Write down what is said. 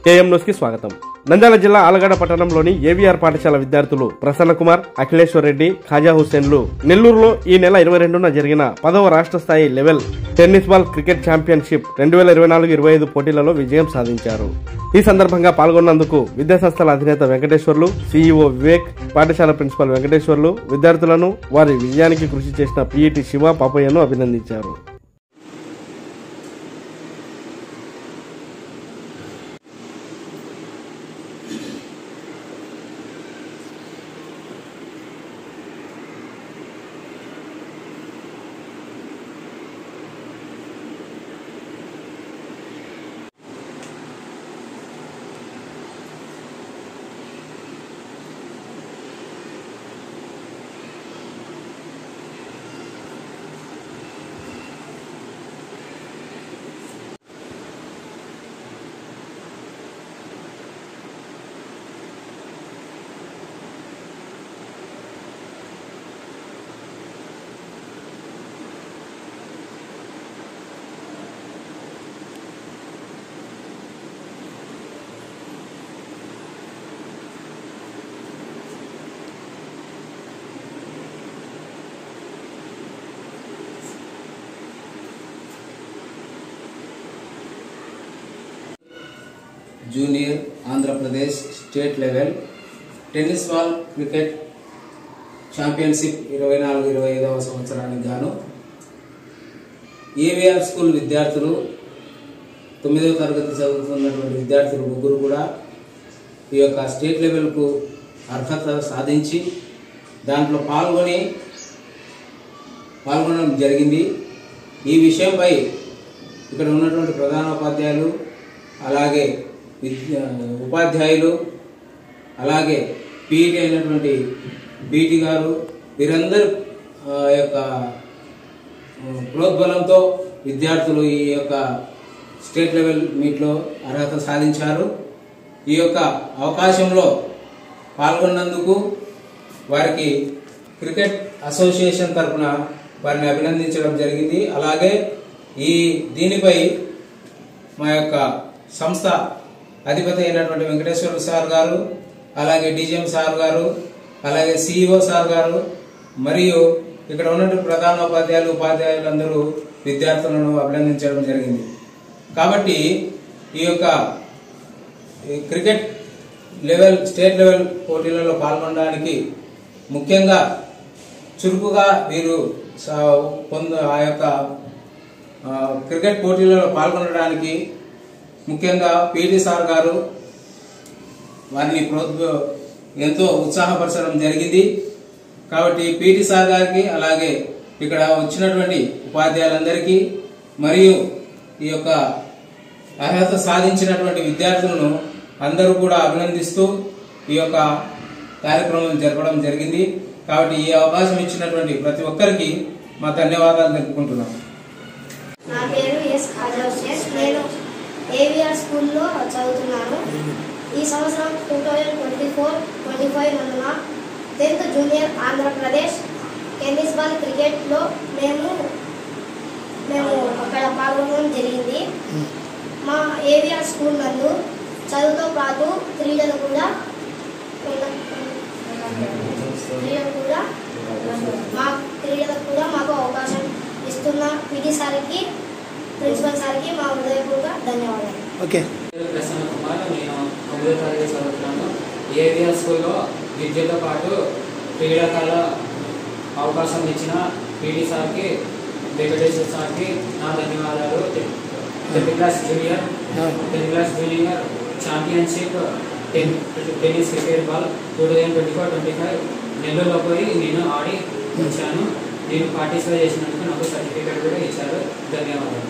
KM news కి స్వాగతం. నంద్యాల జిల్లా ఆలగడ్డ పట్టణంలోని ఏవీఆర్ పాఠశాల విద్యార్థులు ప్రసన్న కుమార్, అఖిలేశ్వర్ రెడ్డి, ఖాజా హుస్సేన్లు నెల్లూరులో ఈ నెల 22న జరిగిన 10వ రాష్ట్ర స్థాయి level tennis ball cricket championship 2024-25 పోటీలలో విజయం సాధించారు. ఈ సందర్భంగా పాల్గొన్నందుకు విద్యాసంస్థల అధినేత వెంకటేశ్వర్లు, సీఈఓ వివేక్, పాఠశాల ప్రిన్సిపల్ వెంకటేశ్వర్లు విద్యార్థులను వారి విజయానికి కృషి చేసిన పీఈటీ శివ, పాపయ్యను అభినందించారు. Junior Andhra Pradesh state level tennis ball cricket championship 24-25వ సంవత్సరానికి గాను ఏవీఆర్ స్కూల్ విద్యార్థులు 9వ తరగతి చదువుతున్నటువంటి విద్యార్థులు ముగ్గురు కూడా ఈ యొక్క స్టేట్ లెవెల్కు అర్హత సాధించి దాంట్లో పాల్గొనడం జరిగింది. ఈ విషయంపై ఇక్కడ ఉన్నటువంటి ప్రధానోపాధ్యాయులు, అలాగే ఉపాధ్యాయులు, అలాగే పీఈటీ అయినటువంటి పీటీ గారు, వీరందరూ యొక్క ప్రోద్బలంతో విద్యార్థులు ఈ యొక్క స్టేట్ లెవెల్ మీట్లో అర్హత సాధించారు. ఈ యొక్క అవకాశంలో పాల్గొన్నందుకు వారికి క్రికెట్ అసోసియేషన్ తరఫున వారిని అభినందించడం జరిగింది. అలాగే దీనిపై మా యొక్క సంస్థ అధిపతి అయినటువంటి వెంకటేశ్వర సార్ గారు, అలాగే డీజీఎం సార్ గారు, అలాగే సిఇఓ సార్ గారు, మరియు ఇక్కడ ఉన్నటువంటి ప్రధానోపాధ్యాయులు, ఉపాధ్యాయులందరూ విద్యార్థులను అభినందించడం జరిగింది. కాబట్టి ఈ యొక్క క్రికెట్ లెవెల్ స్టేట్ లెవెల్ పోటీలలో పాల్గొనడానికి ముఖ్యంగా చురుకుగా వీరు ఆ యొక్క క్రికెట్ పోటీలలో పాల్గొనడానికి ముఖ్యంగా పీటీ సార్ గారు వారిని ఎంతో ఉత్సాహపరచడం జరిగింది. కాబట్టి పీటీ సార్ గారికి, అలాగే ఇక్కడ వచ్చినటువంటి ఉపాధ్యాయులందరికీ, మరియు ఈ యొక్క అర్హత సాధించినటువంటి విద్యార్థులను అందరూ కూడా అభినందిస్తూ ఈ యొక్క కార్యక్రమం జరపడం జరిగింది. కాబట్టి ఈ అవకాశం ఇచ్చినటువంటి ప్రతి ఒక్కరికి మా ధన్యవాదాలు తెలుపుకుంటున్నాం. నా పేరు ఎస్ ఖాజా హుస్సేన్. నేను ఏవీఆర్ స్కూల్లో చదువుతున్నాను. ఈ సంవత్సరం 2024-25 నందున 10th junior Andhra Pradesh tennis ball క్రికెట్లో మేము అక్కడ పాల్గొనడం జరిగింది. మా ఏవీఆర్ స్కూల్ నందు చదువుతో పాటు క్రీడలు కూడా మాకు అవకాశం ఇస్తున్న పీటీ సార్కి, ప్రిన్సిపల్ సార్కి మా హృదయపూర్వక ధన్యవాదాలు. ఓకే. ప్రసన్న కుమార్, నేను 9వ తరగతి చదువుతున్నాను. ఏవీఆర్ స్కూల్లో విద్యతో పాటు క్రీడాకాల అవకాశం ఇచ్చిన పీటీ సార్కి, వెంకటేశ్వర సార్కి నా ధన్యవాదాలు. 10th class junior championship tennis cricket ball 2024-25 నెల్లూరులో పోయి నేను ఆడి వచ్చాను. నేను పార్టిసిపేట్ చేసినందుకు నాకు సర్టిఫికేట్ కూడా ఇచ్చారు. ధన్యవాదాలు.